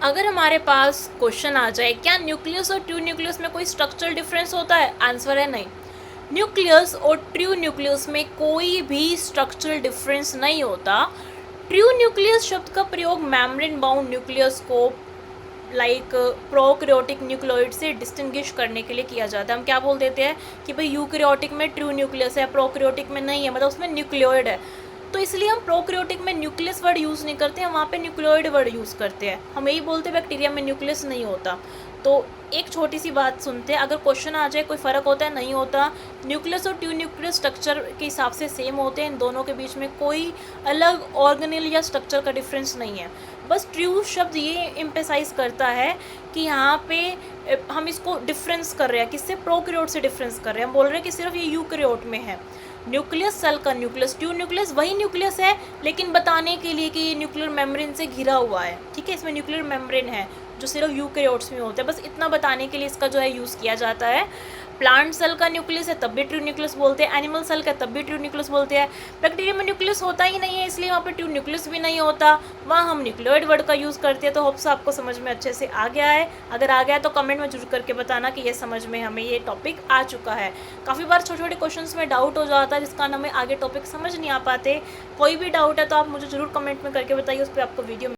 अगर हमारे पास क्वेश्चन आ जाए क्या न्यूक्लियस और ट्रू न्यूक्लियस में कोई स्ट्रक्चरल डिफरेंस होता है, आंसर है नहीं। न्यूक्लियस और ट्रू न्यूक्लियस में कोई भी स्ट्रक्चरल डिफरेंस नहीं होता। ट्रू न्यूक्लियस शब्द का प्रयोग मेम्ब्रेन बाउंड न्यूक्लियस को लाइक प्रोकैरियोटिक न्यूक्लियोइड से डिस्टिंग्विश करने के लिए किया जाता है। हम क्या बोल देते हैं कि भाई यूकैरियोटिक में ट्रू न्यूक्लियस है, प्रोकैरियोटिक में नहीं है, मतलब उसमें न्यूक्लियोइड है। तो इसलिए हम प्रोकैरियोटिक में न्यूक्लियस वर्ड यूज़ नहीं करते हैं, वहाँ पे न्यूक्लियोइड वर्ड यूज़ करते हैं। हम यही बोलते हैं बैक्टीरिया में न्यूक्लियस नहीं होता। तो एक छोटी सी बात सुनते हैं, अगर क्वेश्चन आ जाए कोई फ़र्क होता है, नहीं होता। न्यूक्लियस और ट्रू न्यूक्लियस स्ट्रक्चर के हिसाब से सेम होते हैं, इन दोनों के बीच में कोई अलग ऑर्गेनेल या स्ट्रक्चर का डिफरेंस नहीं है। बस ट्रू शब्द ये एम्फेसाइज करता है कि यहाँ पे हम इसको डिफरेंस कर रहे हैं, किससे, प्रोकैरियोट से डिफरेंस कर रहे हैं। हम बोल रहे हैं कि सिर्फ ये यूकैरियोट में है। न्यूक्लियस सेल का न्यूक्लियस, ट्रू न्यूक्लियस वही न्यूक्लियस है, लेकिन बताने के लिए कि ये न्यूक्लियर मेम्ब्रेन से घिरा हुआ है, ठीक है, इसमें न्यूक्लियर मेम्ब्रेन है जो सिर्फ यूकैरियोट्स में होता है। बस इतना बताने के लिए इसका जो है यूज़ किया जाता है। प्लांट सेल का न्यूक्लियस है तब भी ट्रू न्यूक्लियस बोलते हैं, एनिमल सेल का तब भी ट्रू न्यूक्लियस बोलते हैं। बैक्टीरिया में न्यूक्लियस होता ही नहीं है, इसलिए वहाँ पे ट्रू न्यूक्लियस भी नहीं होता, वहाँ हम न्यूक्लियोइड वर्ड का यूज़ करते हैं। तो होप्स आपको समझ में अच्छे से आ गया है। अगर आ गया तो कमेंट में जरूर करके बताना कि ये समझ में हमें ये टॉपिक आ चुका है। काफ़ी बार छोटे छोटे क्वेश्चन में डाउट हो जाता है, जिस कारण हमें आगे टॉपिक समझ नहीं आ पाते। कोई भी डाउट है तो आप मुझे ज़रूर कमेंट में करके बताइए, उस पर आपको वीडियो